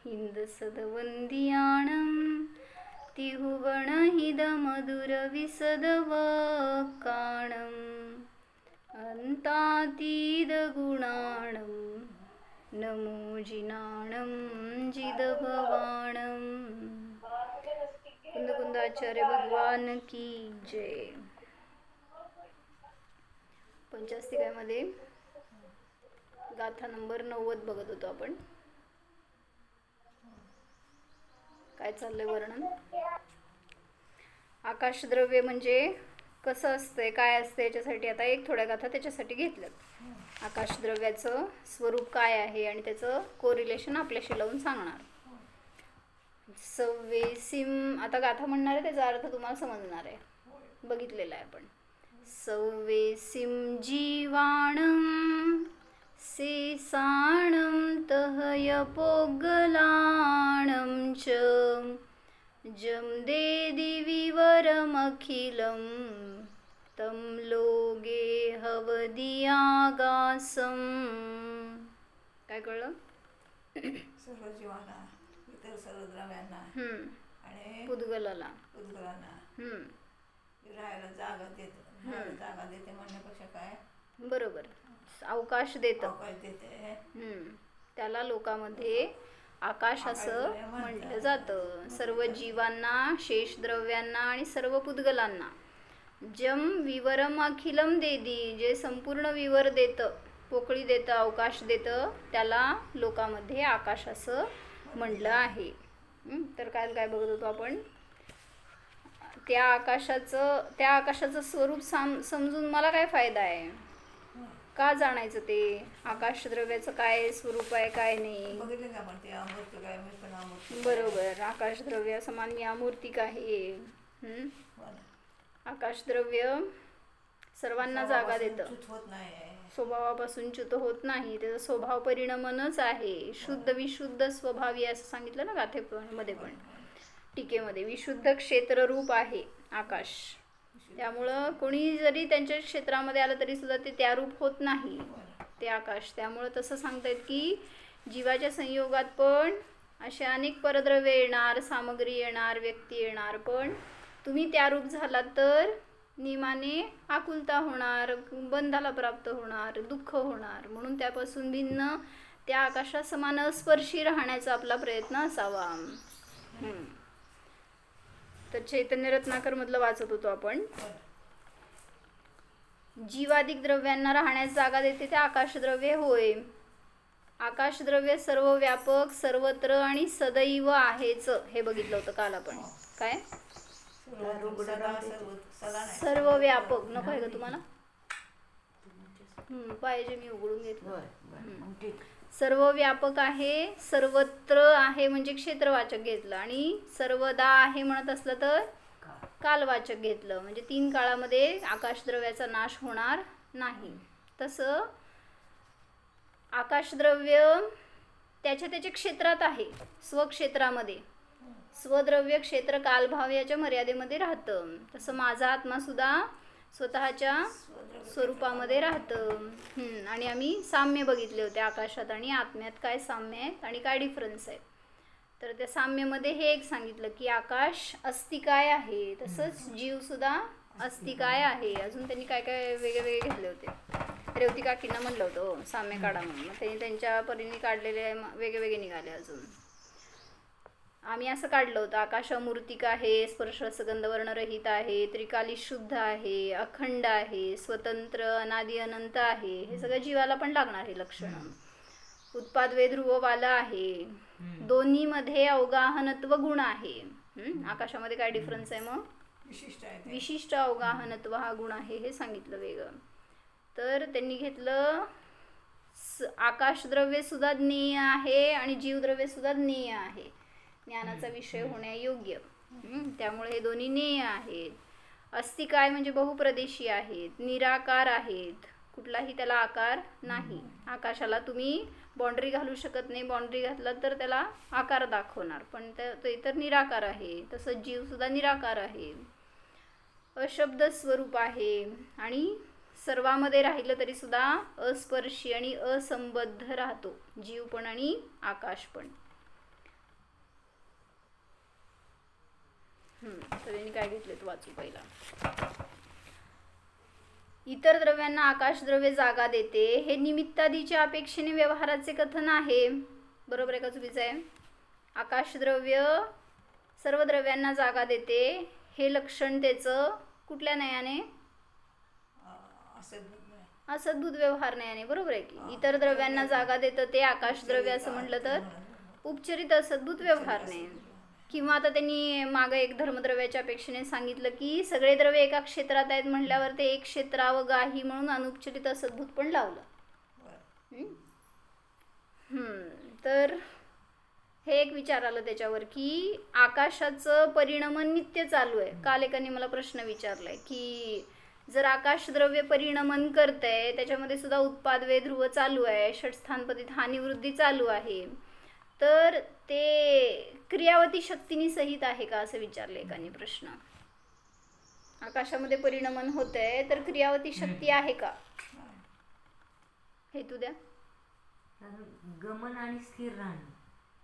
हिंदसदवंदियाणं तिहुगणहिदमधुरविसदवकाणं अन्तातीदगुणाणं नमो जिनाणं जिदभवाणं। कुंदकुंदाचार्य भगवान की जय। पंचास्तिकामध्ये गाथा नंबर 90 बघत होतो आपण. काय चाललंय वर्णन? आकाशद्रव्य म्हणजे कसं असतंय, काय असतं, याच्यासाठी आता एक थोड्या गाथा त्याच्यासाठी घेतल्यात. आकाशद्रव्याचं स्वरूप काय आहे आणि त्याचं कोरिलेशन आपल्याशी लावून सांगणार. सव्वेसिम आता गाथा म्हणणार आहे, त्याचा अर्थ तुम्हाला समजणार आहे, बघितलेला आहे आपण. सव्वेसिम जीवाणं सेसाणं तहयपोगलाणं च जम देदि विवरमखिलं तं लोगे हवदियागासं. काय कळलं? सर्व जीवांना, इतर सर्व द्रव्यांना आणि पुद्गलाला राहायला जागा देते. जागा देते म्हणण्यापेक्षा काय, बरोबर, अवकाश देतं. अवकाश देते. त्याला लोकांमध्ये आकाश असं म्हटलं जातं. सर्व जीवांना, शेष द्रव्यांना आणि सर्व पुद्गलांना. जम विवरम अखिलम देदी, जे संपूर्ण विवर देतं, पोकळी देतं, अवकाश देतं, त्याला लोकांमध्ये आकाश असं म्हटलं आहे. तर काय काय बघत होतो आपण? त्या आकाशाचं स्वरूप समजून मला काय फायदा आहे? का जाणायचं ते? आकाशद्रव्याचं काय स्वरूप आहे, काय नाही. बरोबर, आकाशद्रव्य सामान्य अमूर्तिक आहे. आकाशद्रव्य सर्वांना जागा देतं, स्वभावापासून च्युत होत नाही, त्याचा स्वभाव परिणमनच आहे. शुद्ध विशुद्ध स्वभावी असं सांगितलं ना गाथेमध्ये पण, टीकेमध्ये. विशुद्ध क्षेत्ररूप आहे आकाश, त्यामुळं कोणी जरी त्यांच्या क्षेत्रामध्ये आलं तरी सुद्धा ते त्या रूप होत नाही, ते आकाश. त्यामुळं तसं सांगतायत की जीवाच्या संयोगात पण असे अनेक परद्रव्य येणार, सामग्री येणार, व्यक्ती येणार, पण तुम्ही त्या रूप झालात तर नियमाने आकुलता होणार, बंधाला प्राप्त होणार, दुःख होणार. म्हणून त्यापासून भिन्न त्या आकाशा समान अस्पर्शी राहण्याचा आपला प्रयत्न असावा. तर चैतन्य रत्नाकर मधलं वाचत होतो आपण. जीवाधिक द्रव्यांना राहण्यास जागा देते ते आकाशद्रव्य होय. आकाशद्रव्य सर्व व्यापक, सर्वत्र आणि सदैव आहेच, हे बघितलं होतं काल आपण. काय? सर्व व्यापक नको आहे का तुम्हाला? पाहिजे, मी उघडून घेतलं. सर्व व्यापक आहे, सर्वत्र आहे म्हणजे क्षेत्रवाचक घेतलं, आणि सर्वदा आहे म्हणत असलं तर कालवाचक घेतलं. म्हणजे 3 काळामध्ये आकाशद्रव्याचा नाश होणार नाही. तसं आकाशद्रव्य त्याच्या क्षेत्रात आहे, स्वक्षेत्रामध्ये. स्वद्रव्य क्षेत्र कालभाव याच्या मर्यादेमध्ये राहतं. तसं माझा आत्मा सुद्धा स्वतःच्या स्वरूपामध्ये राहतं. आणि आम्ही साम्य बघितले होते, आकाशात आणि आत्म्यात काय साम्य आहेत आणि काय डिफरन्स आहे. तर त्या साम्यमध्ये हे एक सांगितलं की आकाश अस्तिकाय आहे, तसंच जीव सुद्धा अस्तिकाय आहे. अजून त्यांनी काय काय वेगळे घेतले होते. रेवती काकींना म्हणलं होतं साम्य काढा म्हणून, मग त्यांनी त्यांच्या परीने काढलेले वेगळे निघाले. अजून आम्ही असं काढलं होतं, आकाश अमूर्तिक आहे, स्पर्श रसगंध वर्णरहित आहे, त्रिकाली शुद्ध आहे, अखंड आहे, स्वतंत्र, अनादि अनंत आहे. हे सगळं जीवाला पण लागणार हे लक्षण. उत्पादवे ध्रुववाला आहे, दोन्हीमध्ये अवगाहनत्व गुण आहे. आकाशामध्ये काय डिफरन्स आहे मग? विशिष्ट अवगाहनत्व हा गुण आहे, हे सांगितलं वेगळं. तर त्यांनी घेतलं आकाशद्रव्य सुद्धा ज्ञेय आहे आणि जीवद्रव्य सुद्धा ज्ञेय आहे, ज्ञानाचा विषय होण्यायोग्य. त्यामुळे हे दोन्ही ज्ञेय आहेत. अस्तिकाय म्हणजे बहुप्रदेशी आहेत, निराकार आहेत, कुठलाही त्याला आकार नाही. आकाशाला तुम्ही बाउंड्री घालू शकत नाही, बाउंड्री घातला तर त्याला आकार दाखवणार, पण तो इतर निराकार आहे. तसंच जीव सुद्धा निराकार आहे, अशब्द स्वरूप आहे, आणि सर्वामध्ये राहिलं तरी सुद्धा अस्पर्शी आणि असंबद्ध राहतो जीव पण आणि आकाश पण. तर यांनी काय घेतले तो वाचू पहिला. इतर द्रव्यांना आकाशद्रव्य जागा देते हे निमित्तादीच्या अपेक्षेने व्यवहाराचे कथन आहे. बरोबर आहे का चुकीचं आहे? आकाशद्रव्य सर्व द्रव्यांना जागा देते हे लक्षण त्याचं कुठल्या न्यायाने? असद्भूत व्यवहार न्यायाने. बरोबर आहे की. इतर द्रव्यांना जागा देतं ते आकाशद्रव्य असं म्हटलं तर उपचरित असद्भूत व्यवहार न्याय. किंवा आता त्यांनी मागं एक धर्मद्रव्याच्या अपेक्षेने सांगितलं की सगळे द्रव्य एका क्षेत्रात आहेत म्हटल्यावर ते एक क्षेत्रावगाही म्हणून अनुपचरित असद्भूत पण लावलं. तर हे एक विचार आलं त्याच्यावर की आकाशाचं परिणमन नित्य चालू आहे. काल एकाने मला प्रश्न विचारलाय की जर आकाशद्रव्य परिणमन करतंय त्याच्यामध्ये सुद्धा उत्पादवे ध्रुव चालू आहे, षटस्थानपतीत हानिवृद्धी चालू आहे, तर ते क्रियावती शक्तीनी सहित आहे का असं विचारलं एकाने प्रश्न. आकाशामध्ये परिणमन होतंय तर क्रियावती शक्ती आहे का? हे तू द्या. गमन आणि स्थिर राहणं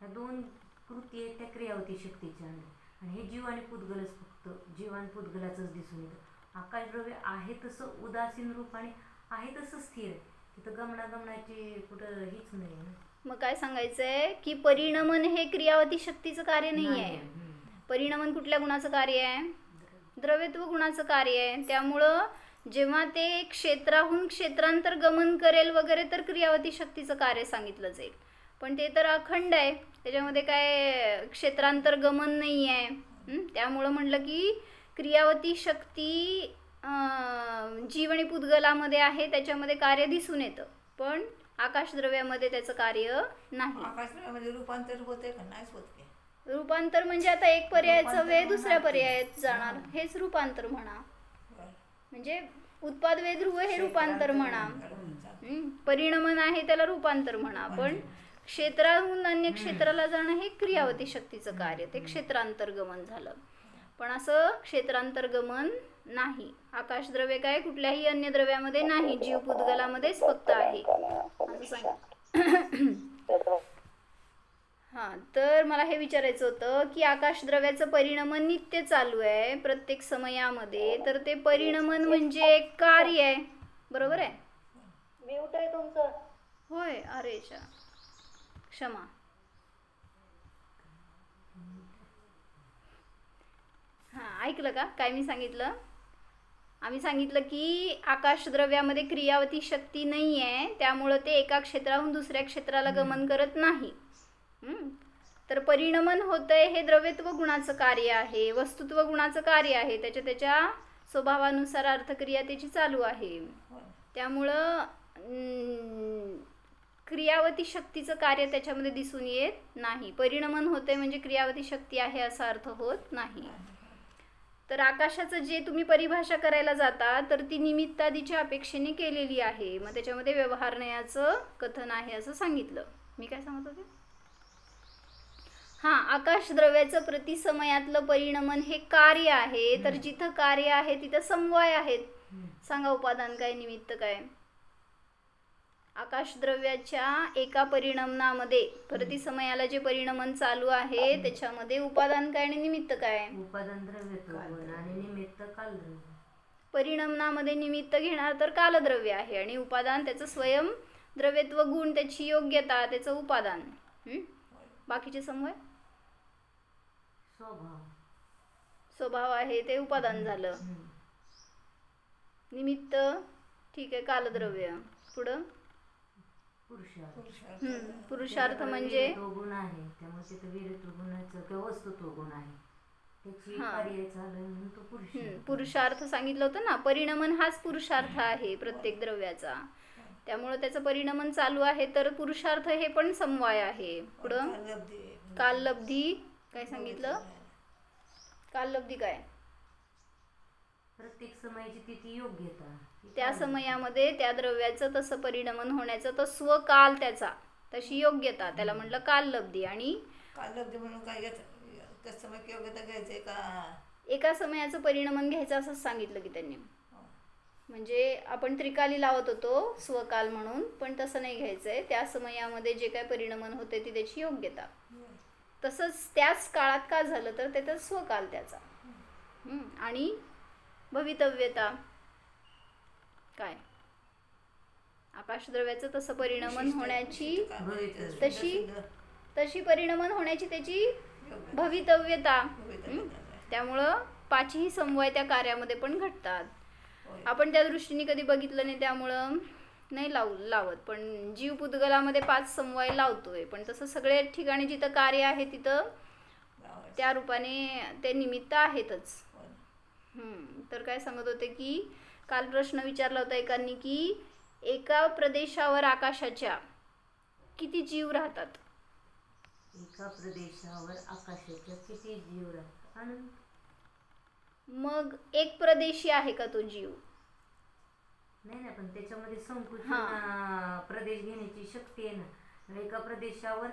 ह्या दोन कृती आहेत त्या क्रियावती शक्तीच्या आहेत. आणि हे जीव आणि पुद्गलच फक्त जीव आणि पुद्गलाचंच दिसून येतं. आकाशद्रव्य आहे तसं उदासीन रूप आणि आहे तसं स्थिर आहे. तिथं गमनागमनाची कुठं हीच नाही. मग काय सांगायचंय की परिणमन हे क्रियावती शक्तीचं कार्य नाही आहे. परिणमन कुठल्या गुणाचं कार्य आहे? द्रव्यत्व गुणाचं कार्य आहे. त्यामुळं जेव्हा ते क्षेत्राहून क्षेत्रांतर गमन करेल वगैरे तर क्रियावती शक्तीचं कार्य सांगितलं जाईल. पण ते तर अखंड आहे, त्याच्यामध्ये काय क्षेत्रांतर गमन नाही आहे. त्यामुळं म्हटलं की क्रियावती शक्ती जीव आणि पुद्गलामध्ये आहे, त्याच्यामध्ये कार्य दिसून येतं, पण आकाशद्रव्यामध्ये त्याचं कार्य नाही. आकाशद्रव्यामध्ये रूपांतर होते का? नाहीच होत. रूपांतर म्हणजे आता एक पर्यायाचं वे दुसऱ्या पर्यायात जाणार, हेच रूपांतर म्हणा. म्हणजे उत्पाद वे ध्रुव हे रूपांतर म्हणा. परिणमन आहे त्याला रूपांतर म्हणा. पण क्षेत्राहून अन्य क्षेत्राला जाणं हे क्रियावती शक्तीचं कार्य, ते क्षेत्रांतर्गमन झालं. पण असं क्षेत्रांतर्गमन नाही. आकाशद्रव्य काय कुठल्याही अन्य द्रव्यामध्ये नाही, जीव पुद्गलामध्येच फक्त आहे असं सांगा. हां, तर मला हे विचारायचं होतं की आकाशद्रव्याचं परिणमन नित्य चालू आहे प्रत्येक समयामध्ये, तर ते परिणमन म्हणजे एक कार्य आहे. बरोबर आहे? म्यूट आहे तुमचं. होय, अरेच्या क्षमा. हां, ऐकलं का काय मी सांगितलं? आम्ही सांगितलं की आकाशद्रव्यामध्ये क्रियावती शक्ती नाही आहे, त्यामुळं ते एका क्षेत्राहून दुसऱ्या क्षेत्राला गमन करत नाही. तर परिणमन होतंय हे द्रव्यत्व गुणाचं कार्य आहे, वस्तुत्व गुणाचं कार्य आहे, त्याच्या स्वभावानुसार अर्थक्रिया त्याची चालू आहे. त्यामुळं क्रियावती शक्तीचं कार्य त्याच्यामध्ये दिसून येत नाही. परिणमन होतंय म्हणजे क्रियावती शक्ती आहे असा अर्थ होत नाही. तर आकाशाचं जे तुम्ही परिभाषा करायला जाता तर ती निमित्तादीच्या अपेक्षेने केलेली आहे. मग त्याच्यामध्ये व्यवहारण्याचं कथन आहे असं सांगितलं. मी काय सांगत होते? हां, आकाशद्रव्याचं प्रतिसमयातलं परिणमन हे कार्य आहे. तर जिथं कार्य आहे तिथं समवाय आहेत. सांगा उपादान काय, निमित्त काय? आकाशद्रव्याच्या एका परिणमनामध्ये प्रतिसमयाला जे परिणमन चालू आहे त्याच्यामध्ये उपादान काय आणि निमित्त काय? उपादान द्रव्यत्व आणि निमित्त कालद्रव्य. परिणमनामध्ये निमित्त घेणार तर कालद्रव्य आहे आणि उपादान त्याचं स्वयं द्रव्यत्व गुण, त्याची योग्यता, त्याचं उपादान. बाकीचे समवाय स्वभाव आहे ते उपादान झालं. निमित्त ठीक आहे, कालद्रव्य. पुढं पुरुषार्थ म्हणजे गुण आहे, त्यामुळे तिथे वीरत्व गुणाचं किंवा वस्तुत्व गुण आहे, त्याची कार्य झालं म्हणून तो पुरुषार्थ सांगितलं होतं ना. परिणमन हाच पुरुषार्थ आहे प्रत्येक द्रव्याचा, त्यामुळे त्याचं परिणमन चालू आहे. तर पुरुषार्थ हे पण समवाय आहे. पुढं काललब्धी काय सांगितलं? काललब्धी काय? प्रत्येक समयाची तिथी योग्यता, त्या समयामध्ये त्या द्रव्याचं तसं परिणमन होण्याचं तो स्वकाल, त्याचा तशी योग्यता, त्याला म्हटलं काललब्धी. आणि काललब्धी म्हणून काय घ्यायचं? समय योग्यता घ्यायचंय का? एका समयाचं परिणमन घ्यायचं असंच सांगितलं की त्यांनी. म्हणजे आपण त्रिकाली लावत होतो स्वकाल म्हणून, पण तसं नाही घ्यायचंय. त्या समयामध्ये जे काय परिणमन होते ती त्याची योग्यता. तसंच त्याच काळात का झालं तर त्याचा स्वकाल त्याचा. आणि भवितव्यता काय आकाशद्रव्याचं तसं परिणमन होण्याची तशी परिणमन होण्याची त्याची भवितव्यता. त्यामुळं पाचही समवाय त्या कार्यामध्ये पण घडतात. आपण त्या दृष्टीने कधी बघितलं नाही त्यामुळं नाही लावत, पण जीव पुद्गलामध्ये 5 समवाय लावतोय. पण तसं सगळ्या ठिकाणी जिथं कार्य आहे तिथं त्या रूपाने ते निमित्त आहेतच. तर काय सांगत होते की काल प्रश्न विचारला होता एकांनी की एका प्रदेशावर आकाशाच्या किती जीव राहतात. एका प्रदेशावर आकाशाच्या किती जीव राहतात. मग एक प्रदेशी आहे का तो जीव? नाही ना, पण त्याच्यामध्ये संकुचित प्रदेश घेण्याची शक्ती आहे ना. एका प्रदेशावर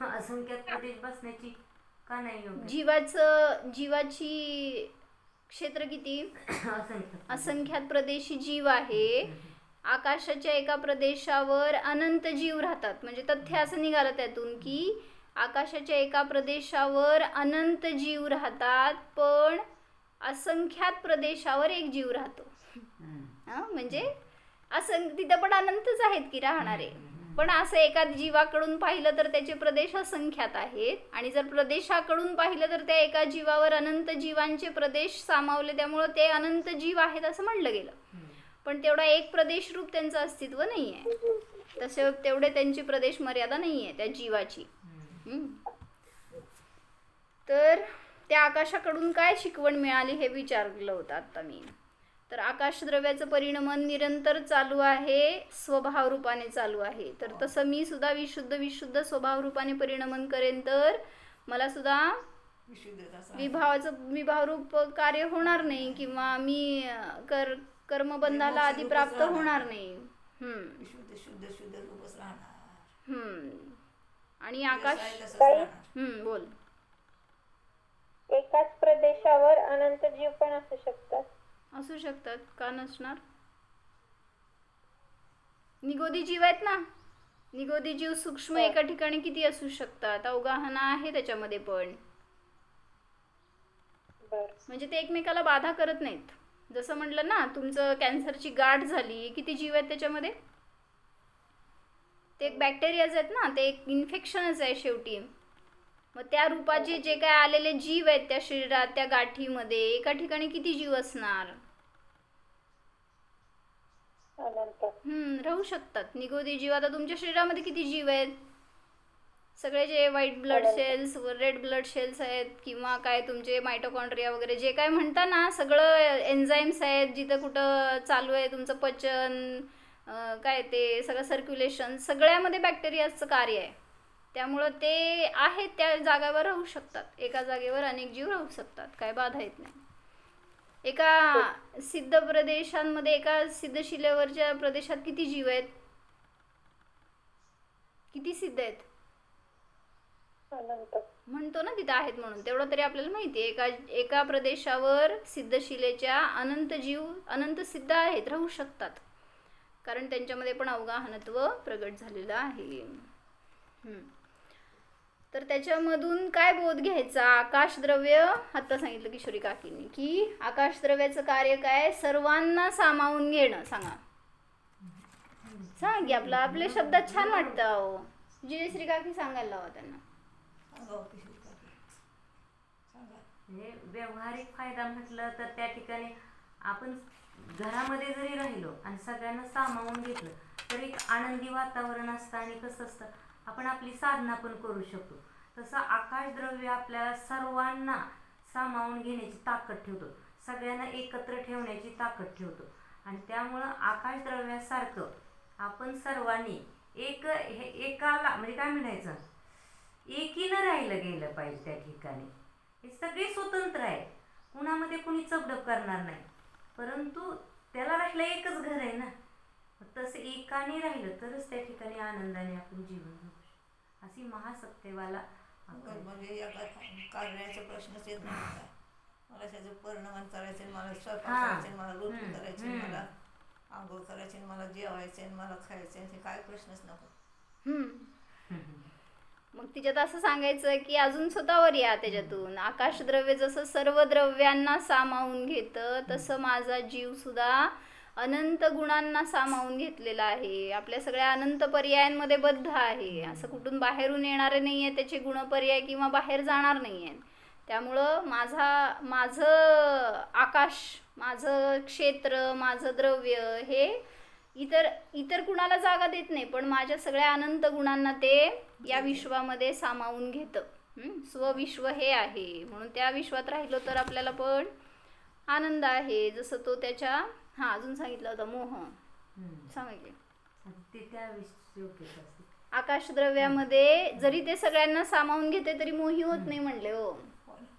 असंख्यात प्रदेश बसण्याची का नाही? जीवाची क्षेत्र किती? असंख्यात प्रदेशी जीव आहे. आकाशाच्या एका प्रदेशावर अनंत जीव राहतात. म्हणजे तथ्य असं निघालं त्यातून की आकाशाच्या एका प्रदेशावर अनंत जीव राहतात, पण असंख्यात प्रदेशावर एक जीव राहतो. म्हणजे तिथं पण अनंतच आहेत की राहणारे. पण असं एका जीवाकडून पाहिलं तर त्याचे प्रदेश असंख्यात आहेत, आणि जर प्रदेशाकडून पाहिलं तर त्या एका जीवावर अनंत जीवांचे प्रदेश सामावले, त्यामुळं ते अनंत जीव आहेत असं म्हणलं गेलं. पण तेवढा एक प्रदेश रूप त्यांचं अस्तित्व नाही आहे. तसे तेवढे त्यांची प्रदेश मर्यादा नाही आहे त्या जीवाची. तर त्या आकाशाकडून काय शिकवण मिळाली हे विचारलं होतं आता मी. तर आकाशद्रव्याचं परिणमन निरंतर चालू आहे, स्वभाव रूपाने चालू आहे. तर तसं मी सुद्धा विशुद्ध स्वभाव रूपाने परिणमन करेन तर मला सुद्धा विभावरूप कार्य होणार नाही, किंवा मी कर्मबंधाला आधी प्राप्त होणार नाही. आणि आकाश बोल. एकाच प्रदेशावर अनंत जीव पण असू शकतात. का नसणार? निगोदी जीव आहेत ना. निगोदी जीव सूक्ष्म एका ठिकाणी किती असू शकतात. अवगाहना आहे त्याच्यामध्ये पण. म्हणजे ते एकमेकाला बाधा करत नाहीत. जसं म्हटलं ना, तुमचं कॅन्सरची गाठ झाली, किती जीव आहेत त्याच्यामध्ये? ते एक बॅक्टेरियाज आहेत ना, ते एक इन्फेक्शनच आहे शेवटी. मग त्या रूपाचे जे काय आलेले जीव आहेत त्या शरीरात, त्या गाठीमध्ये एका ठिकाणी किती जीव असणार? राहू शकतात निगोदी जीव. आता तुमच्या शरीरामध्ये किती जीव आहेत? सगळे जे white blood cells, red blood cells आहेत, किंवा काय तुमचे मायटोकॉन्ड्रिया वगैरे जे काय म्हणता ना, सगळं एन्झाईम्स आहेत. जिथं कुठं चालू आहे तुमचं पचन, काय ते सगळं सर्क्युलेशन, सगळ्यामध्ये बॅक्टेरियाचं कार्य आहे. त्यामुळं ते आहेत त्या जागेवर राहू शकतात. एका जागेवर अनेक जीव राहू शकतात, काय बाधा येत नाही. एका सिद्ध प्रदेशांमध्ये, एका सिद्धशिलेवरच्या प्रदेशात किती जीव आहेत? किती सिद्ध आहेत म्हणतो ना तिथं आहेत म्हणून, तेवढं तरी आपल्याला माहिती आहे. एका प्रदेशावर सिद्धशिलेच्या अनंत सिद्ध आहेत, राहू शकतात, कारण त्यांच्यामध्ये पण अवगाहनत्व प्रगट झालेलं आहे. तर त्याच्यामधून काय बोध घ्यायचा? आकाशद्रव्य, आता सांगितलं किशोरी काकींनी की आकाशद्रव्याचं कार्य काय? सर्वांना सामावून घेणं. सांग आपल्या शब्दात छान वाटतं. जयश्री काकी सांगायला लावा त्यांना. व्यावहारिक फायदा म्हटलं तर त्या ठिकाणी आपण घरामध्ये जरी राहिलो आणि सगळ्यांना सामावून घेतलं तर एक आनंदी वातावरण असतं. आणि कसं असतं, आपण आपली साधना पण करू शकतो. तसं आकाशद्रव्य आपल्याला सर्वांना सामावून घेण्याची ताकद ठेवतो, सगळ्यांना एकत्र ठेवण्याची ताकद ठेवतो. आणि त्यामुळं आकाशद्रव्यासारखं आपण सर्वांनी एकाला म्हणजे काय म्हणायचं, एकीनं राहिलं गेलं पाहिजे. त्या ठिकाणी हे सगळे स्वतंत्र आहे, कुणामध्ये कुणी चपडप करणार नाही, परंतु त्याला राहिलं एकच घर आहे ना. तसं एकाने राहिलं तरच त्या ठिकाणी आनंदाने आपण जीवन जगू शकतो. अशी महासत्तेवाला म्हणजे कार्याचा प्रश्नच येत नाही. मला त्याचं परिणाम करायचे, मला स्वयंपाक करायचे, मला रोटी करायची, मला आंघोळ करायची, मला जेवायचे, मला खायचे, हे काय प्रश्नच नको. मग तिच्यात असं सांगायचं की अजून स्वतःवर या त्याच्यातून. आकाश द्रव्य जसं सर्व द्रव्यांना सामावून घेतं तसं माझा जीव सुद्धा अनंत गुणांना सामावून घेतलेला आहे. आपल्या सगळ्या अनंत पर्यायांमध्ये बद्ध आहे. असं कुठून बाहेरून येणारे नाही आहे त्याचे गुणपर्याय किंवा बाहेर जाणार नाही आहेत. त्यामुळं माझं आकाश, माझं क्षेत्र, माझं द्रव्य हे इतर कुणाला जागा देत नाही, पण माझ्या सगळ्या अनंत गुणांना ते या विश्वामध्ये सामावून घेतं. स्वविश्व हे आहे. म्हणून त्या विश्वात राहिलो तर आपल्याला पण आनंद आहे. जसं तो त्याच्या अजून सांगितलं होतं मोह सांगितले. ते त्या योग्य असते. आकाश द्रव्यामध्ये जरी ते सगळ्यांना सामावून घेते तरी मोही होत नाही म्हणले हो.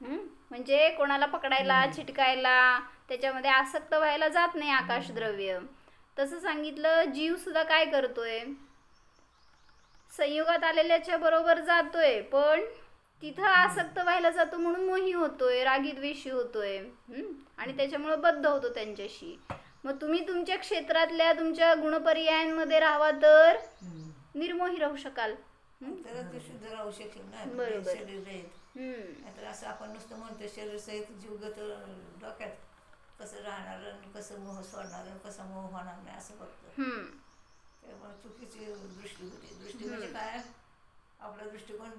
म्हणजे कोणाला पकडायला, चिटकायला, त्याच्यामध्ये आसक्त व्हायला जात नाही आकाश द्रव्य. तसं सांगितलं जीव सुद्धा काय करतोय, संयोगात आलेल्याच्या बरोबर जातोय पण तिथं आसक्त व्हायला जातो म्हणून मोही होतोय, रागीद्वेषी होतोय आणि त्याच्यामुळे बद्ध होतो त्यांच्याशी. मग तुम्ही तुमच्या क्षेत्रातल्या तुमच्या गुणपर्यायांमध्ये राहावा तर निर्मोही राहू शकाल. तरच ते शुद्ध राहू शकेल ना. बरोबर. शरीर रहित. नाहीतर असं आपण नुसतं म्हणतो शरीर सहित जीवगत डोक्यात कसं राहणार आणि कसं मोह सोडणार आणि कसं मोह होणार नाही असं बघतो. त्यामुळे चुकीची दृष्टी होती. दृष्टी म्हणजे काय, आपला दृष्टिकोन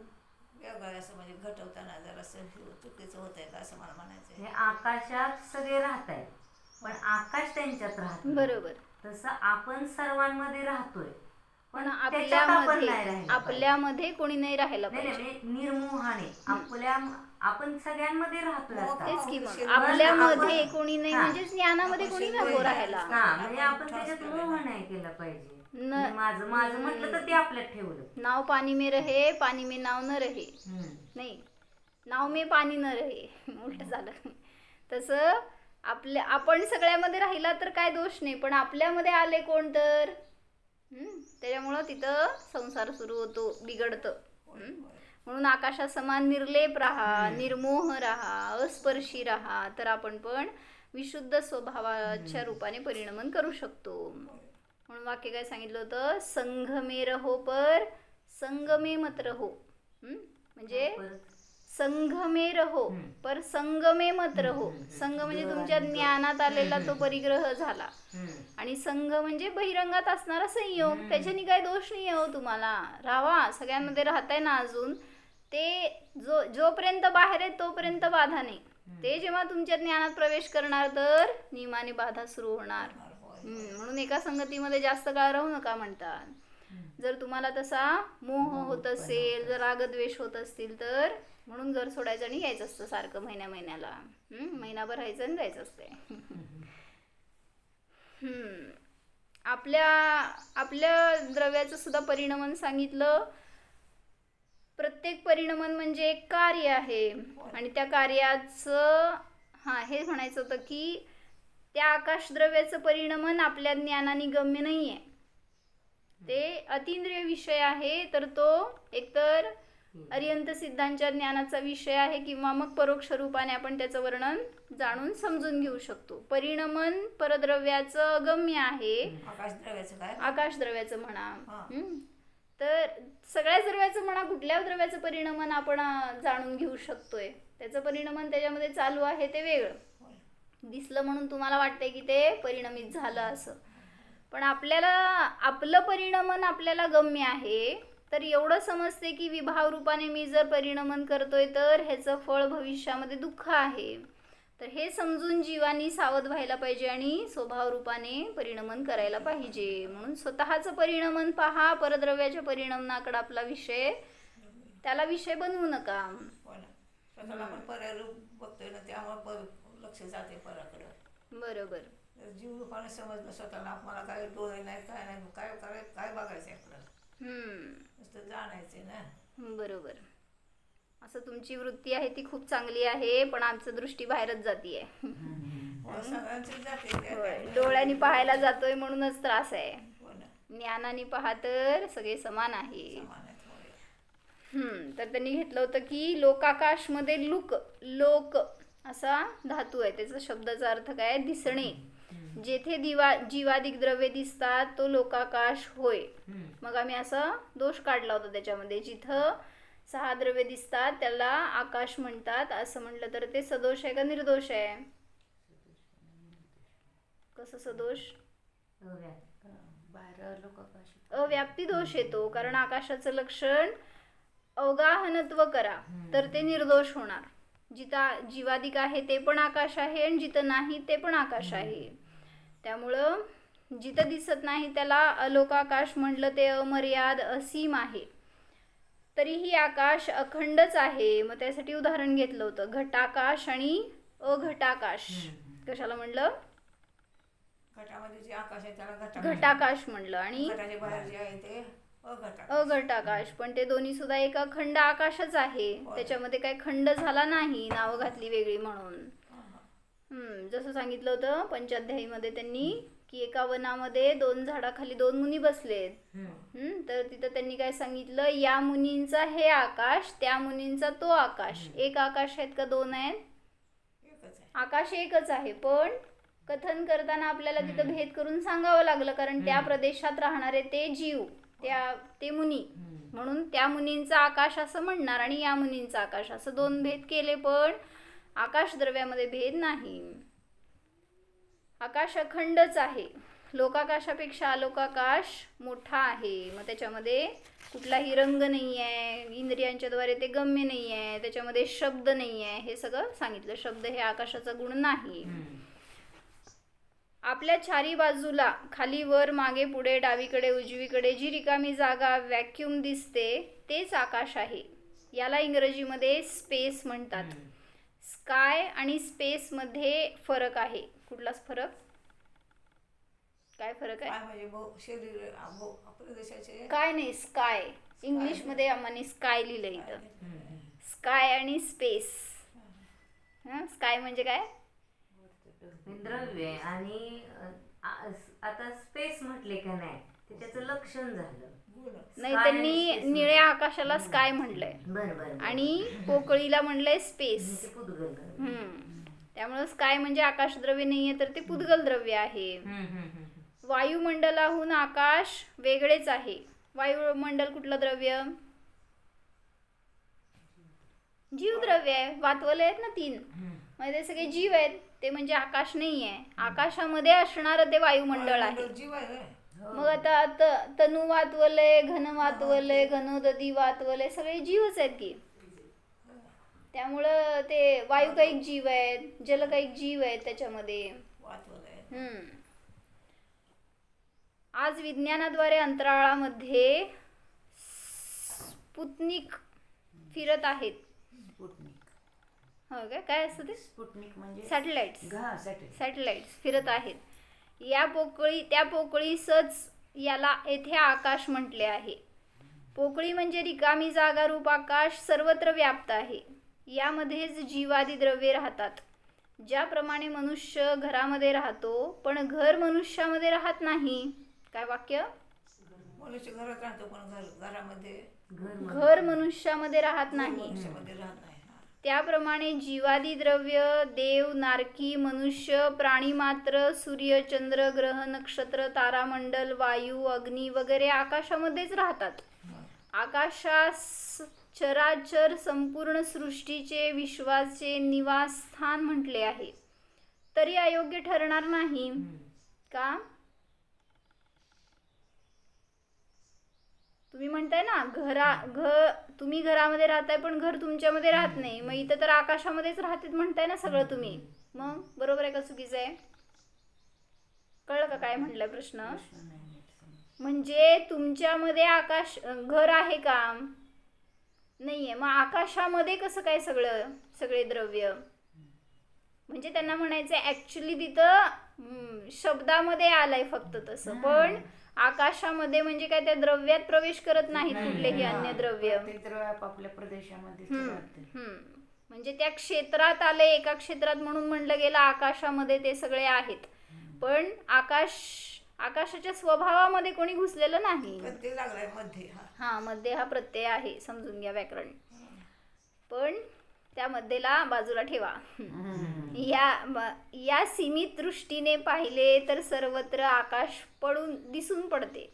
वेगळा आहे असं, म्हणजे घटवताना जर असं चुकीचं होत आहे का असं मला म्हणायचं आहे. आकाशात सगळे राहत आहेत पण आकाश त्यांच्यात राहत. बरोबर. तसं आपण सर्वांमध्ये राहतोय पण आपल्यामध्ये कोणी नाही राहायला नाही. पाहिजे. निर्मोहाने आपण सगळ्यांमध्ये राहतोय आता. तेच की मग आपल्यामध्ये कोणी नाही म्हणजे ज्ञानामध्ये कोणी नको राहायला. म्हणजे आपण त्याच्यात मोह नाही केलं पाहिजे. माझं म्हटलं तर ते आपल्यात ठेवलं. नाव पाणी में रहे, पाणी में नाव न रहे. नाही, नाव में पाणी न रहे, उलट झालं. तसं आपण सगळ्यामध्ये राहिला तर काय दोष नाही, पण आपल्यामध्ये आले कोण तर त्याच्यामुळं तिथं संसार सुरू होतो, बिघडतं. म्हणून आकाशासमान निर्लेप राहा, निर्मोह राहा, अस्पर्शी राहा, तर आपण पण विशुद्ध स्वभावाच्या रूपाने परिणमन करू शकतो. म्हणून वाक्य काय सांगितलं होतं, संघ में रहो पर संग में मत रहो. म्हणजे संघ में रहो पर संग में मत रहो. संघ म्हणजे तुमच्या ज्ञानात आलेला तो परिग्रह झाला आणि संघ म्हणजे बहिरंगात असणारा संयोग. त्याच्यानी काय दोष नाही हो, तुम्हाला राहा, सगळ्यांमध्ये राहताय ना अजून. ते जोपर्यंत बाहेर आहे तोपर्यंत बाधा नाही. ते जेव्हा तुमच्या ज्ञानात प्रवेश करणार तर नियमाने बाधा सुरू होणार. म्हणून एका संगतीमध्ये जास्त काळ राहू नका म्हणतात. जर तुम्हाला तसा मोह होत असेल, जर रागद्वेष होत असतील तर म्हणून घर सोडायचं आणि यायचं असतं सारखं महिन्याला. महिनाभर राहायचं आणि जायचं असते. आपल्या द्रव्याचं सुद्धा परिणमन सांगितलं. प्रत्येक परिणमन म्हणजे एक कार्य आहे आणि त्या कार्याचं हे म्हणायचं होतं की त्या आकाश द्रव्याचं परिणमन आपल्या ज्ञानाने गम्य नाही आहे. ते अतींद्रिय विषय आहे, तर तो एकतर अर्यंत सिद्धांच्या ज्ञानाचा विषय आहे किंवा मग परोक्ष रूपाने आपण त्याचं वर्णन जाणून समजून घेऊ शकतो. परिणमन परद्रव्याचं अगम्य आहे. आकाश द्रव्याचं म्हणा, तर सगळ्याच द्रव्याचं म्हणा, कुठल्या द्रव्याचं परिणमन आपण जाणून घेऊ शकतोय. त्याचं परिणमन त्याच्यामध्ये चालू आहे ते वेगळं दिसलं म्हणून तुम्हाला वाटतंय की ते परिणमित झालं असं, पण आपल्याला आपलं परिणमन आपल्याला गम्य आहे. तर एवढं समजते की विभाव रूपाने मी जर परिणमन करतोय तर ह्याचं फळ भविष्यामध्ये दुःख आहे. तर हे समजून जीवानी सावध व्हायला पाहिजे आणि स्वभाव रूपाने परिणमन करायला पाहिजे. म्हणून स्वतःचं परिणमन पहा, परद्रव्याच्या परिणमनाकडे आपला विषय, त्याला विषय बनवू नका. आपण पर्याय बघतोय ना, त्यामुळे लक्ष जाते पराकडे. बरोबर. जीव रूपाने समजलं स्वतःला, मला काय डोळे नाही, काय नाही, काय बघायचं आपल्याला, नुसतं जाणायचे ना. बरोबर. असं तुमची वृत्ती आहे ती खूप चांगली आहे, पण आमचं दृष्टी बाहेरच जातीये. डोळ्यानी पाहायला जातोय म्हणूनच त्रास आहे. ज्ञानाने पहा तर सगळे समान आहे. तर त्यांनी घेतलं होतं की लोकाकाशमध्ये लोक असा धातू आहे. त्याचा शब्दाचा अर्थ काय, दिसणे. जेथे जीवादिक द्रव्ये दिसतात तो लोकाकाश होय. मग आम्ही असा दोष काढला होता त्याच्यामध्ये, जिथं 6 द्रव्य दिसतात त्याला आकाश म्हणतात. असं म्हटलं तर ते सदोष आहे का निर्दोष आहे? कसं सदोष? अव्याप्ती दोष येतो, कारण आकाशाचं लक्षण अवगाहनत्व करा तर ते निर्दोष होणार. जिथं जीवादिक आहे ते पण आकाश आहे आणि जिथं नाही ते पण आकाश आहे. त्यामुळं जिथं दिसत नाही त्याला अलोकाकाश म्हटलं ते अमर्याद असीम आहे. तरीही आकाश अखंडच आहे. मग त्यासाठी उदाहरण घेतलं होतं घटाकाश आणि अघटाकाश. कशाला म्हणलं? घटामध्ये जे आकाश आहे त्याला घटाकाश म्हणलं आणि घटाच्या बाहेर जे आहे ते अघटाकाश. पण ते दोन्ही सुद्धा एक अखंड आकाशच आहे. त्याच्यामध्ये काही खंड झाला नाही, नावं घातली वेगळी म्हणून. जसं सांगितलं होतं पंचाध्यायीमध्ये त्यांनी की एका वनामध्ये 2 झाडाखाली 2 मुनी बसलेत. तर तिथं त्यांनी काय सांगितलं, या मुनींचा हे आकाश, त्या मुनींचा तो आकाश. एक आकाश आहेत का 2 आहेत? आकाश एकच आहे. पण कथन करताना आपल्याला तिथं भेद करून सांगावं लागलं, कारण त्या प्रदेशात राहणारे ते जीव, ते मुनी, म्हणून त्या मुनींचा आकाश असं म्हणणार आणि या मुनींचा आकाश असं 2 भेद केले. पण आकाश द्रव्यामध्ये भेद नाही. आकाश अखंडच आहे. लोकाकाशापेक्षा अलोकाकाश मोठा आहे. मग त्याच्यामध्ये कुठलाही रंग नाही आहे, इंद्रियांच्या द्वारे ते गम्य नाही आहे, त्याच्यामध्ये शब्द नाही आहे, हे सगळं सांगितलं. शब्द हे आकाशाचा गुण नाही. आपल्या चारी बाजूला खाली वर मागे पुढे डावीकडे उजवीकडे जी रिकामी जागा व्हॅक्यूम दिसते तेच आकाश आहे. याला इंग्रजीमध्ये स्पेस म्हणतात. स्काय आणि स्पेसमध्ये फरक आहे. कुठलाच फरक? काय फरक आहे? काय नाही, स्काय. इंग्लिशमध्ये आम्हाला स्काय लिहिलं इथं. स्काय आणि स्पेस. स्काय म्हणजे काय? द्रव्य. आणि आता स्पेस म्हटले का नाही ते त्याचं लक्षण झालं. नाही, त्यांनी निळ्या आकाशाला स्काय म्हणलंय आणि पोकळीला म्हणलंय स्पेस. त्यामुळे स्काय म्हणजे आकाश द्रव्य नाहीये तर ते पुद्गल द्रव्य आहे. वायुमंडलाहून आकाश वेगळेच आहे. वायुमंडल कुठलं द्रव्य? जीव द्रव्य आहे. वातवले आहेत ना 3, म्हणजे ते सगळे जीव आहेत. ते म्हणजे आकाश नाही आहे. आकाशामध्ये असणारं ते वायुमंडळ आहे. मग आता तनु वातवलय, घन वातवलय, घनोदधी वातवलय, सगळे जीवच आहेत की. त्यामुळं ते वायू काही जीव आहेत, जल काही जीव आहेत त्याच्यामध्ये. आज विज्ञानाद्वारे अंतराळामध्ये स्पुतनिक फिरत आहेत. हो काय असतं ते? स्पुटनिक म्हणजे सॅटेलाइट्स फिरत आहेत. त्या पोकळीसच याला येथे आकाश म्हटले आहे. पोकळी म्हणजे रिकामी जागा रूप आकाश सर्वत्र व्याप्त आहे. यामध्येच जीवादी द्रव्ये राहतात. ज्याप्रमाणे मनुष्य घरामध्ये राहतो पण घर मनुष्यामध्ये राहत नाही. काय वाक्य? मनुष्य घरात राहतो पण घरामध्ये घर मनुष्यामध्ये राहत नाही. त्याप्रमाणे जीवादी द्रव्य देव, नारकी, मनुष्य, प्राणी मात्र, सूर्य, चंद्र, ग्रह, नक्षत्र, तारामंडल, वायू, अग्नी वगैरे आकाशामध्येच राहतात. आकाशास चराचर संपूर्ण सृष्टीचे विश्वाचे निवासस्थान म्हटले आहे. तरी अयोग्य ठरणार नाही का? तुम्ही म्हणताय ना तुम्ही घरामध्ये राहताय पण घर तुमच्यामध्ये राहत नाही. मग इथं तर आकाशामध्येच राहते म्हणताय ना सगळं तुम्ही. मग बरोबर आहे का चुकीचं आहे? कळलं का काय म्हटलंय प्रश्न? म्हणजे तुमच्यामध्ये घर आहे का? नाहीये. मग आकाशामध्ये कसं काय सगळे द्रव्य? म्हणजे त्यांना म्हणायचं ऍक्च्युली तिथं शब्दामध्ये आलाय फक्त तसं, पण आकाशामध्ये म्हणजे काय त्या द्रव्यात प्रवेश करत नाहीत कुठलेही अन्य द्रव्य. आपल्या प्रदेशामध्ये म्हणजे त्या क्षेत्रात आले, एका क्षेत्रात म्हणून म्हणलं गेलं आकाशामध्ये ते सगळे आहेत. पण आकाशाच्या स्वभावामध्ये कोणी घुसलेलं नाही. मध्ये हा प्रत्यय आहे, समजून घ्या व्याकरण. पण त्या मध्येला बाजूला ठेवा. या सीमित दृष्टीने पाहिले तर सर्वत्र आकाश दिसून पडते.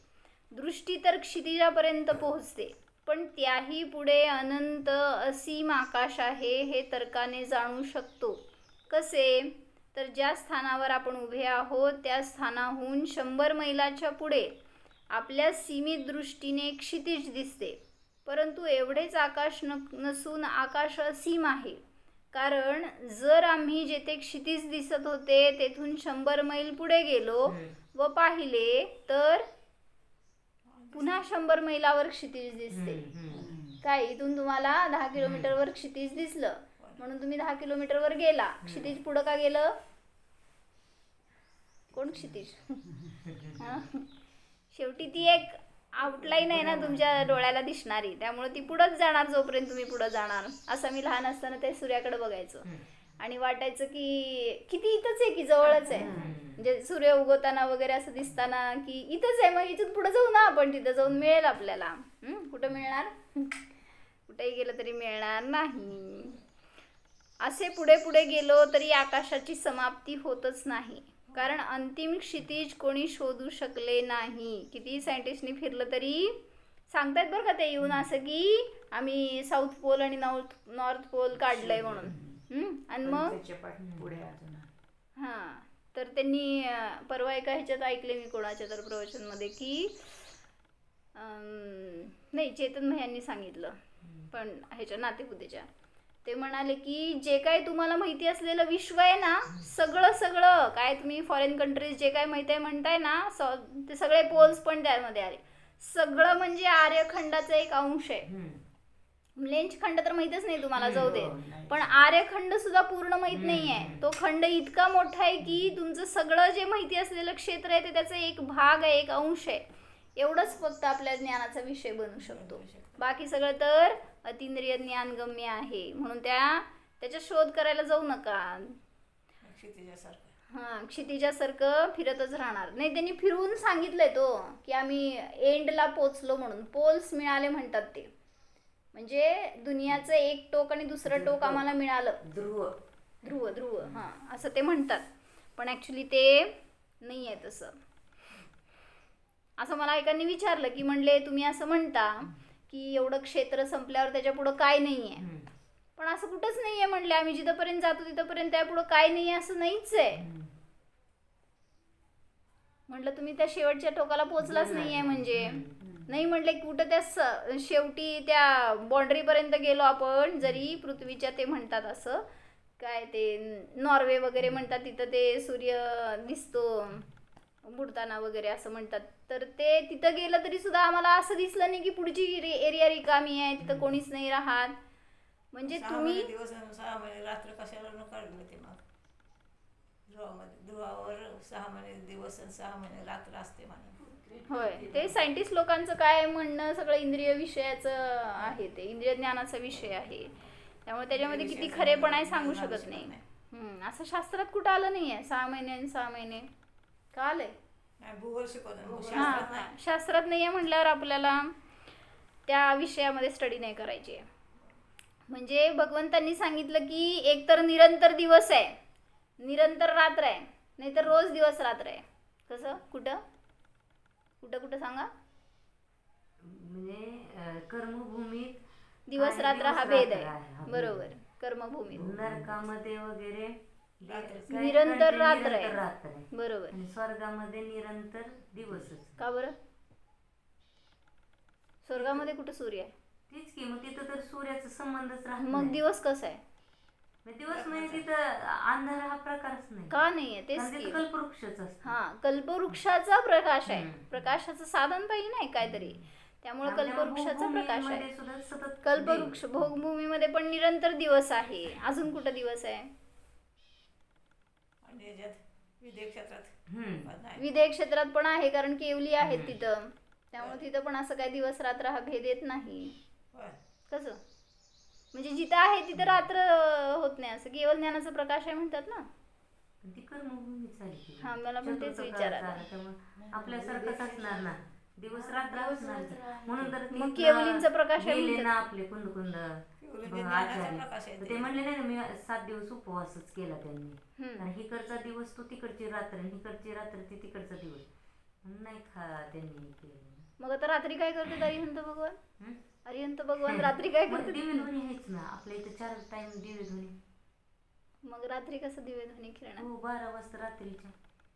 दृष्टी तर क्षितिजापर्यंत पोहोचते. पण त्याही पुढे अनंत असीम आकाश आहे हे तर्काने जाणू शकतो. कसे? तर ज्या स्थानावर आपण उभे आहोत त्या स्थानाहून 100 मैलाच्या पुढे आपल्या सीमित दृष्टीने क्षितिज दिसते. परंतु एवढेच आकाश नसून आकाश असीम आहे. कारण जर आम्ही जेथे क्षितिज दिसत होते तेथून 100 मैल पुढे गेलो व पाहिले तर पुन्हा 100 मैलावर क्षितिज दिसते. काय? इथून तुम्हाला 10 किलोमीटरवर क्षितिज दिसलं म्हणून तुम्ही 10 किलोमीटरवर गेला. क्षितिज पुढं का गेलं? कोण क्षितिज? शेवटी ती एक आउटलाईन आहे ना तुमच्या डोळ्याला दिसणारी, त्यामुळे ती पुढंच जाणार जोपर्यंत तुम्ही पुढं जाणार. असं मी लहान असताना ते सूर्याकडे बघायचं आणि वाटायचं की किती इथंच आहे की जवळच आहे. म्हणजे सूर्य उगवताना वगैरे असं दिसताना की इथंच आहे, मग इथून पुढं जाऊ ना आपण, तिथं जाऊन मिळेल आपल्याला. कुठं मिळणार? कुठेही गेलं तरी मिळणार नाही. असे पुढे पुढे गेलो तरी आकाशाची समाप्ती होतच नाही. कारण अंतिम क्षितिज कोणी शोधू शकले नाही. किती सायंटिस्टनी फिरलं तरी सांगतायत बरं का ते येऊन असं की आम्ही साऊथ पोल आणि नॉर्थ पोल काढलंय म्हणून. आणि मग हां, तर त्यांनी परवा एका ह्याच्यात ऐकले मी कोणाच्या तर प्रवचनमध्ये की नाही चेतन भैयांनी सांगितलं पण ह्याच्या नातेपुतेच्या, ते म्हणाले की जे काय तुम्हाला माहिती असलेलं विश्व आहे ना, सगळं काय तुम्ही फॉरेन कंट्रीज जे काय माहिती आहे म्हणताय ना, ते सगळे पोल्स पण त्यामध्ये आले. सगळं म्हणजे आर्यखंडाचा एक अंश आहे. लेंच खंड तर माहितच नाही तुम्हाला, जाऊ दे, पण आर्यखंड सुद्धा पूर्ण माहित नाही आहे. तो खंड इतका मोठा आहे की तुमचं सगळं जे माहिती असलेलं क्षेत्र आहे ते त्याचा एक भाग आहे, एक अंश आहे. एवढंच फक्त आपल्या ज्ञानाचा विषय बनू शकतो. बाकी सगळं तर अतिंद्रिय ज्ञानगम्य आहे. म्हणून त्याचा शोध करायला जाऊ नका. हां, क्षितिजासारखं फिरतच राहणार नाही. त्यांनी फिरवून सांगितलंय तो की आम्ही एंडला पोचलो म्हणून. पोल्स मिळाले म्हणतात ते, म्हणजे दुनियाचं एक टोक आणि दुसरं टोक आम्हाला मिळालं. ध्रुव हां असं ते म्हणतात, पण ॲक्च्युली ते नाही आहे तसं. असं मला एकाने विचारलं की म्हणले तुम्ही असं म्हणता की एवढं क्षेत्र संपल्यावर त्याच्या पुढं काय नाही आहे, पण असं कुठंच नाही आहे म्हणले. आम्ही जिथंपर्यंत जातो तिथंपर्यंत त्या पुढं काय नाही आहे असं नाहीच आहे. म्हटलं तुम्ही त्या शेवटच्या टोकाला पोचलाच नाही आहे म्हणजे. नाही म्हटले कुठं त्या शेवटी त्या बाँड्रीपर्यंत गेलो आपण, जरी पृथ्वीच्या ते म्हणतात असं काय ते नॉर्वे वगैरे म्हणतात, तिथं ते सूर्य दिसतो बुडताना वगैरे असं म्हणतात. तर ते तिथं गेलं तरी सुद्धा आम्हाला असं दिसलं नाही की पुढची एरिया रिकामी आहे, तिथं कोणीच नाही राहत. म्हणजे तुम्ही दिवस 6 महिने रात्र कशाला न काढलं ते मग ध्रुवावर 6 महिने दिवस आणि 6 महिने रात्र असते म्हणून. होय, ते सायंटिस्ट लोकांचं काय म्हणणं सगळं इंद्रिय विषयाचं आहे, ते इंद्रिय ज्ञानाचा विषय आहे. त्यामुळे त्याच्यामध्ये किती खरेपण आहे सांगू शकत नाही. असं शास्त्रात कुठं आलं नाही आहे 6 महिने आणि 6 महिने का आलंय? भूगोल शिकवतात, हां, शास्त्रात नाही आहे म्हटल्यावर आपल्याला त्या विषयामध्ये स्टडी नाही करायची आहे. म्हणजे भगवंतांनी सांगितलं की एक तर निरंतर दिवस आहे, निरंतर रात्र आहे, नाहीतर रोज दिवस रात्र आहे. कसं? कुठं सांगा? म्हणजे कर्मभूमीत दिवस रात्र हा भेद आहे. बरोबर, कर्मभूमीत नरकामध्ये वगैरे निरंतर रात्र आहे. बरोबर. स्वर्गामध्ये निरंतर दिवसच. का बरं? स्वर्गामध्ये कुठं सूर्य आहे? तेच की, मग तिथं तर सूर्याचा संबंधच राहत मग दिवस कसा आहे? दिवस म्हणजे तिथं अंधार हा प्रकारच नाही. का नाहीये? तेच की, कल्पवृक्षच असतो. हा, कल्पवृक्षाचा प्रकाश आहे. प्रकाशाचं साधन पाहिजे नाही काहीतरी, त्यामुळे कल्पवृक्षाचा प्रकाश आहे. कल्पवृक्ष भोगभूमीमध्ये पण निरंतर दिवस आहे. अजून कुठं दिवस आहे? विदेह क्षेत्रात पण आहे, कारण केवली आहेत तिथं, त्यामुळे तिथं पण असं काही दिवस रात्र हा भेद येत नाही. कसं म्हणजे जिथं आहे तिथं रात्र होत नाही, असं केवळ ज्ञानाचा प्रकाश आहे म्हणतात ना. हा, मला पण तेच विचारायचं. आपल्यासारखंच असणार ना, दिवस रात्र असणार. म्हणून तर मग केवलींचा प्रकाश आहे ना आपले कुंद आचार्य ते म्हणले नाही ना, मी 7 दिवस उपवासच केला त्यांनी. हिकडचा दिवस तो तिकडची रात्र, हिकडची रात्र ती तिकडचा दिवस नाही त्यांनी केलं. मग आता रात्री काय करते तरी म्हणतो भगवान? अरिहंत भगवान रात्री काय मग करतात? दिवे ध्वनी आहेच ना आपल्या इथं 4 टाइम दिवे ध्वनी. मग रात्री कसं दिवे ध्वनी खेळणार? हो 12 वाजता रात्रीच्या.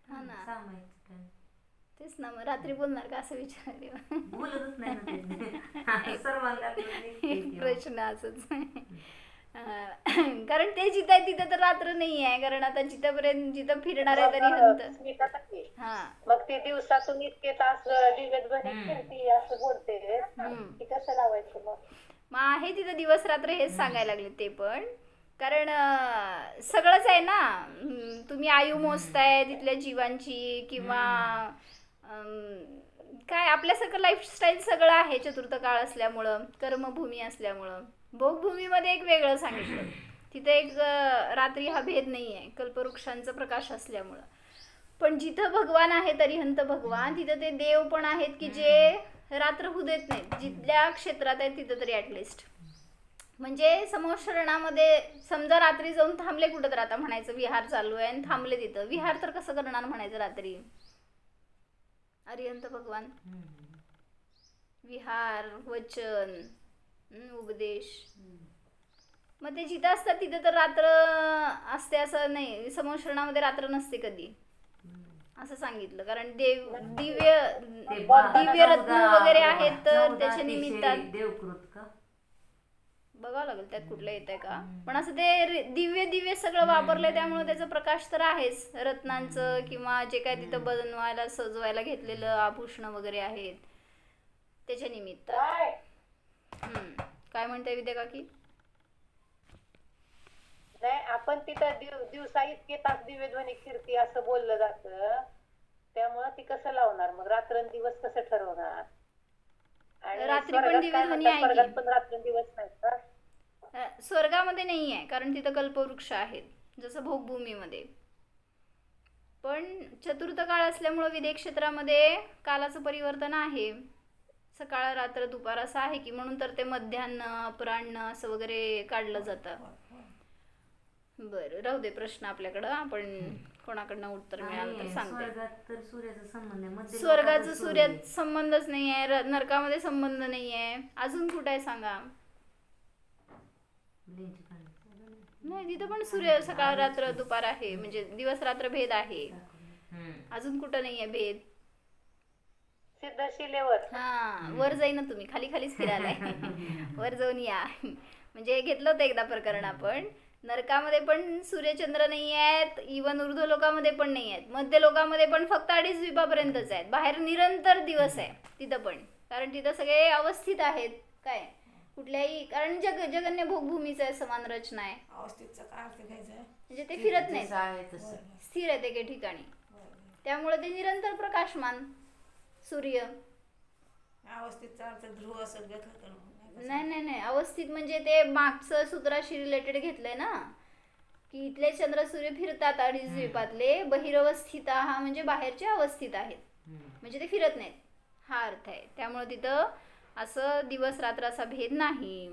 हा ना. सामायिक टाइम. तेच ना, मग रात्री बोलणार का असं विचारले. बोलतच नाही ना ते. सर्वांना प्रश्न असच. कारण ते जिथं आहे तिथं तर रात्र नाही आहे, कारण आता जिथं फिरणार आहे तरी हंत. हा मग ती दिवसातून इतके तास दिवे ध्वनी खेळती असं बोलते ती कसं लावायचं मग आहे तिथं दिवस रात्र हेच सांगायला लागले ते पण. कारण सगळंच आहे ना, तुम्ही आयु मोजताय तिथल्या जीवांची किंवा काय आपल्यासारखं लाईफस्टाईल सगळं आहे चतुर्थ काळ असल्यामुळं, कर्मभूमी असल्यामुळं. भोगभूमीमध्ये एक वेगळं सांगितलं, तिथं एक रात्री हा भेद नाही आहे कल्पवृक्षांचा प्रकाश असल्यामुळं. पण जिथं भगवान आहेत अरिहंत भगवान, तिथं ते देव पण आहेत की जे रात्र होऊ देत नाहीत, जिथल्या क्षेत्रात आहेत तिथं तरी ॲटलिस्ट. म्हणजे समोशरणामध्ये समजा रात्री जाऊन थांबले कुठं तर, आता म्हणायचं विहार चालू आहे आणि थांबले तिथं, विहार तर कसं करणार म्हणायचं रात्री अरिहंत भगवान. विहार, वचन, उपदेश, मग ते जिथं असतात तिथं तर रात्र असते असं नाही, समोशरणामध्ये रात्र नसते कधी असं सांगितलं. कारण दिव्य रत्न वगैरे आहेत तर त्याच्या निमित्तात देवकृत का बघावं लागेल त्यात कुठलं येत आहे का. पण असं ते दिव्य सगळं वापरलंय त्यामुळे त्याचा प्रकाश तर आहेच, रत्नांचं किंवा जे काय तिथं बनवायला सजवायला घेतलेलं आभूषण वगैरे आहेत त्याच्या निमित्तात. काय म्हणते विद्या काकी? नाही, आपण तिथं दिवसा इतके तास दिवे ध्वनी कीर्ती असं बोललं जातं, त्यामुळं ती कसं लावणार मग, रात्रंदिवस कसं ठरवणार? रात्री पण दिवे ध्वनी आहे की? पण रात्रंदिवस नाही का? स्वर्गामध्ये नाही आहे, कारण तिथं कल्पवृक्ष आहेत जसं भोगभूमीमध्ये. पण चतुर्थ काळ असल्यामुळं विदेह क्षेत्रामध्ये कालाचं परिवर्तन आहे, सकाळ रात्र दुपार असं आहे की, म्हणून तर ते मध्यान्ह अपराह्न असं वगैरे काढलं जातं. बरं राहू दे प्रश्न आपल्याकडं, आपण कोणाकडनं उत्तर मिळालं तर सांगते. स्वर्गाचं सूर्यात संबंधच नाही आहे, नरकामध्ये संबंध नाही आहे. अजून कुठं आहे सांगा? नाही, तिथं पण सूर्य सकाळ रात्र दुपार आहे, म्हणजे दिवस रात्र भेद आहे. अजून कुठं नाही आहे भेद? सिद्धशिलेवर. हा, वर जाईना तुम्ही, खाली खालीच फिरायलाय. वर जाऊन या. म्हणजे घेतलं होतं एकदा प्रकरण आपण. नरकामध्ये पण सूर्यचंद्र नाही आहेत, इवन ऊर्ध्व लोकामध्ये पण नाही आहेत, मध्य लोकामध्ये पण फक्त 2.5 द्वीपापर्यंतच आहेत. बाहेर निरंतर दिवस आहे तिथं पण, कारण तिथं सगळे अवस्थित आहेत. काय कुठल्याही, कारण जगन्य भोगभूमीचं आहे, समान रचना आहे. अवस्थितचा काय अर्थ घ्यायचा आहे? म्हणजे ते फिरत नाहीत, स्थिर आहेत एके ठिकाणी, त्यामुळे ते निरंतर प्रकाशमान सूर्य. अवस्थितचा अर्थ ध्रुव असं घेतलं तर नाही, अवस्थित म्हणजे ते मागचं सूत्राशी रिलेटेड घेतलंय ना, की इथले चंद्र सूर्य फिरतात 2.5 द्वीपातले, बहिरवस्थित हा म्हणजे बाहेरचे अवस्थित आहेत, म्हणजे ते फिरत नाहीत हा अर्थ आहे. त्यामुळे तिथं असं दिवस रात्र असा भेद नाही.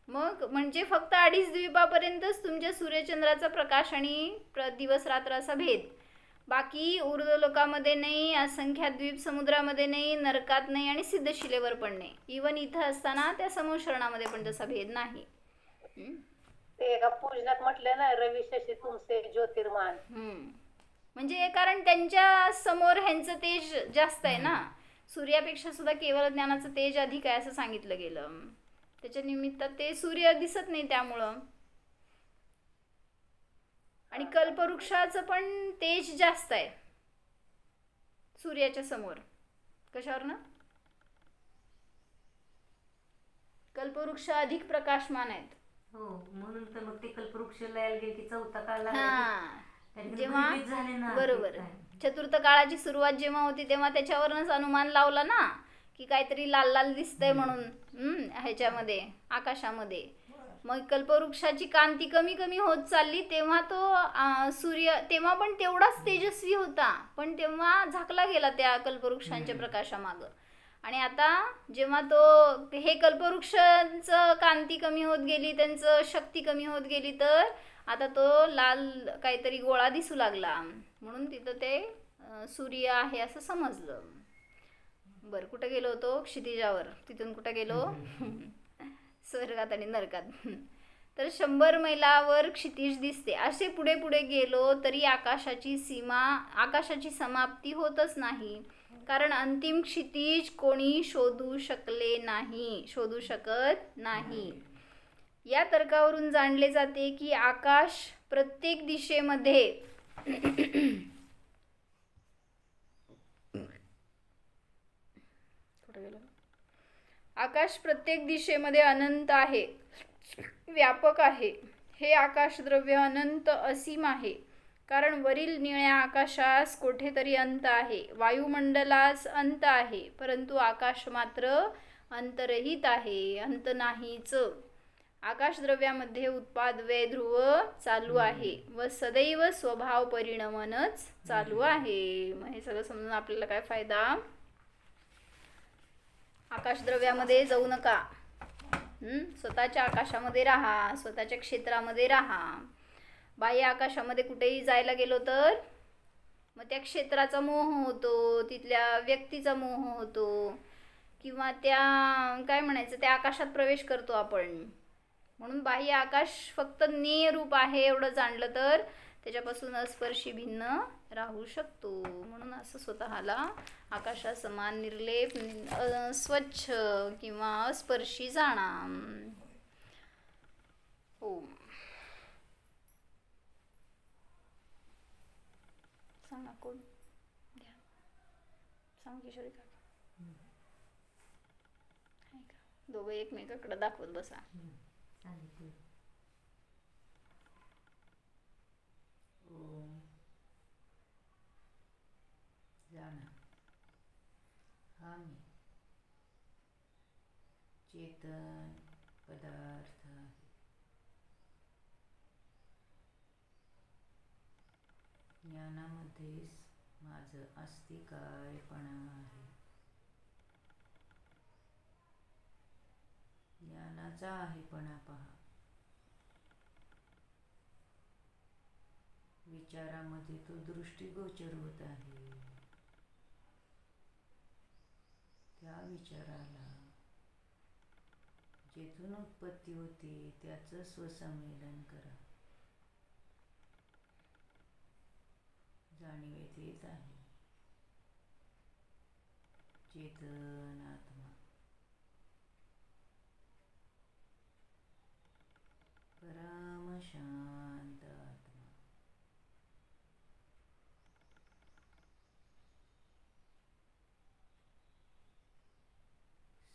मग म्हणजे फक्त 2.5 द्वीपापर्यंतच तुमच्या सूर्यचंद्राचा प्रकाश आणि दिवस रात्र असा भेद. बाकी ऊर्ध्व लोकामध्ये नाही, असंख्यात द्वीप समुद्रामध्ये नाही, नरकात नाही आणि सिद्धशिलेवर पण नाही. इवन इथं असताना त्या समोशरणामध्ये पण तसा भेद नाही. ते एका पूजनात म्हटलं ना, रवी शशी तुमचे ज्योतिर्मान. म्हणजे कारण त्यांच्या समोर ह्यांचं तेज जास्त आहे ना, सूर्यापेक्षा सुद्धा केवळ ज्ञानाचं तेज अधिक आहे असं सांगितलं गेलं. त्याच्या निमित्त ते सूर्य दिसत नाही त्यामुळं. आणि कल्पवृक्षाचं पण तेज जास्त आहे सूर्याच्या समोर. कशावर ना? कल्पवृक्ष अधिक प्रकाशमान आहेत. हो, म्हणून तर मग ते कल्पवृक्ष लयाला गेले की 4था काळ जेव्हा बरोबर चतुर्थ काळाची सुरुवात जेव्हा होती तेव्हा त्याच्यावरच अनुमान लावला ना, की काहीतरी लाल लाल दिसतंय म्हणून ह्याच्यामध्ये आकाशामध्ये. मग कल्पवृक्षाची कांती कमी कमी होत चालली, तेव्हा तो सूर्य तेव्हा पण तेवढाच तेजस्वी होता, पण तेव्हा झाकला गेला त्या कल्पवृक्षांच्या प्रकाशामागं. आणि आता जेव्हा तो हे कल्पवृक्षांचं कांती कमी होत गेली, त्यांचं शक्ती कमी होत गेली, तर आता तो लाल काहीतरी गोळा दिसू लागला, म्हणून तिथं ते सूर्य आहे असं समजलं. बरं, कुठं गेलो होतो? क्षितिजावर. तिथून कुठं गेलो? स्वर्गात आणि नरकात. तर 100 मैलावर क्षितिज दिसते. असे पुढे पुढे गेलो तरी आकाशाची समाप्ती होतच नाही, कारण अंतिम क्षितिज कोणी शोधू शकत नाही. या तर्कावरून जाणले जाते की आकाश प्रत्येक दिशेमध्ये अनंत आहे, व्यापक आहे. हे आकाशद्रव्य अनंत असीम आहे, कारण वरील निळ्या आकाशास कोठेतरी अंत आहे, वायुमंडलास अंत आहे, परंतु आकाश मात्र अंतरहित आहे, अंत नाहीच. आकाशद्रव्यामध्ये उत्पाद व्यय ध्रुव चालू आहे व सदैव स्वभाव परिणमनच चालू आहे. मग हे सगळं समजून आपल्याला काय फायदा? आकाशद्रव्यामध्ये जाऊ नका, स्वतःच्या आकाशामध्ये राहा, स्वतःच्या क्षेत्रामध्ये राहा. बाह्य आकाशामध्ये कुठेही जायला गेलो तर मग त्या क्षेत्राचा मोह होतो, तिथल्या व्यक्तीचा मोह होतो, किंवा त्या काय म्हणायचं त्या आकाशात प्रवेश करतो आपण. म्हणून बाह्य आकाश फक्त ज्ञेय रूप आहे एवढं जाणलं तर त्याच्यापासून अस्पर्शी भिन्न राहू शकतो. म्हणून असं स्वतःला आकाशासमान निर्लेप, स्वच्छ किंवा अस्पर्शी जाणा. ओम. सांगा कोण? सांग किशोरी का? दोघं एकमेकाकडे दाखवत बसा. ओम. जाणा हा मी चेतन पदार्थ आहे. ज्ञानामध्येच माझं अस्तिकायपणा आहे. ज्ञानाचा आहेपणा पहा. विचारामध्ये तो दृष्टिगोचर होत आहे. त्या विचाराला जेथून उत्पत्ती होते त्याचं स्वसंमेलन करा. जाणीवेत येत आहे चेतन आत्मा, परम शांत आत्मा.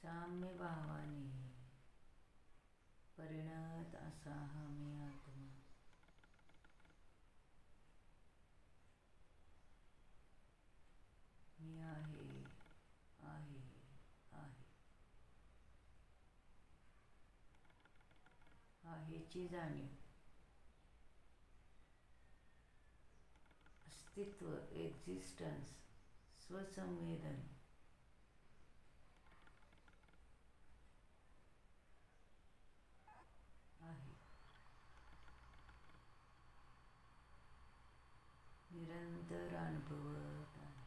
साम्य भावाने परिणत असा हा मी आत्मा. मी आहे, आहे, आहे. आहेची जाणीव, अस्तित्व, एक्झिस्टन्स, स्वसंवेदन. आहे निरंतर अनुभवत आहे.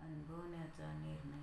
अनुभवण्याचा निर्णय